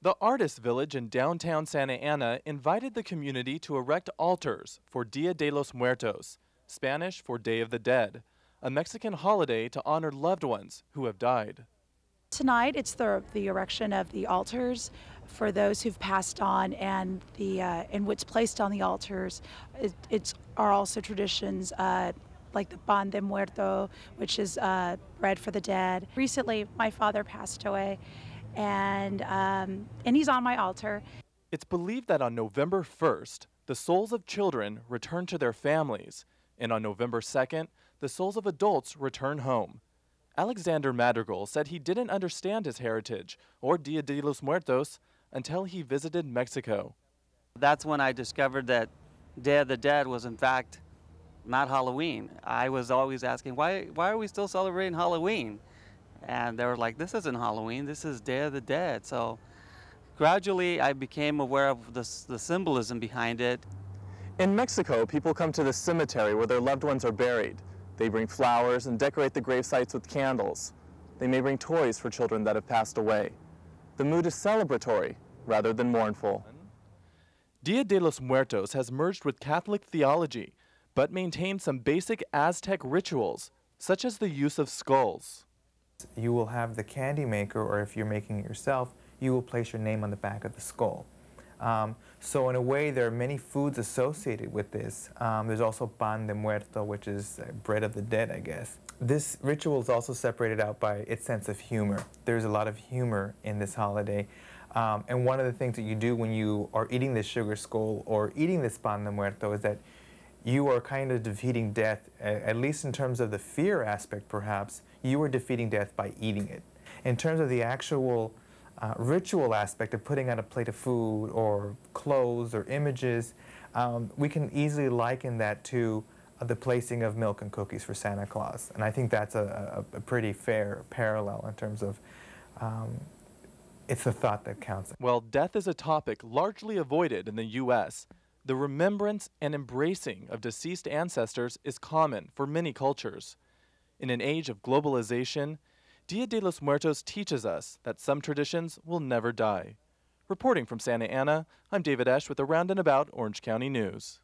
The Artist Village in downtown Santa Ana invited the community to erect altars for Dia de los Muertos, Spanish for Day of the Dead, a Mexican holiday to honor loved ones who have died. Tonight, it's the erection of the altars for those who've passed on, and what's placed on the altars are also traditions like the pan de muerto, which is bread for the dead. Recently, my father passed away, and he's on my altar. It's believed that on November 1st, the souls of children return to their families, and on November 2nd, the souls of adults return home. Alexander Madrigal said he didn't understand his heritage or Dia de los Muertos until he visited Mexico. That's when I discovered that Day of the Dead was in fact not Halloween. I was always asking, why are we still celebrating Halloween? And they were like, this isn't Halloween, this is Day of the Dead. So gradually I became aware of the symbolism behind it. In Mexico, people come to the cemetery where their loved ones are buried. They bring flowers and decorate the grave sites with candles. They may bring toys for children that have passed away. The mood is celebratory rather than mournful. Dia de los Muertos has merged with Catholic theology, but maintains some basic Aztec rituals, such as the use of skulls. You will have the candy maker, or if you're making it yourself, you will place your name on the back of the skull. So in a way, there are many foods associated with this. There's also pan de muerto, which is bread of the dead, I guess. This ritual is also separated out by its sense of humor. There's a lot of humor in this holiday. And one of the things that you do when you are eating this sugar skull or eating this pan de muerto is that you are kind of defeating death, at least in terms of the fear aspect perhaps, you are defeating death by eating it. In terms of the actual ritual aspect of putting on a plate of food or clothes or images, we can easily liken that to the placing of milk and cookies for Santa Claus. And I think that's a pretty fair parallel in terms of it's the thought that counts. While death is a topic largely avoided in the U.S., the remembrance and embracing of deceased ancestors is common for many cultures. In an age of globalization, Dia de los Muertos teaches us that some traditions will never die. Reporting from Santa Ana, I'm David Esch with Around and About Orange County News.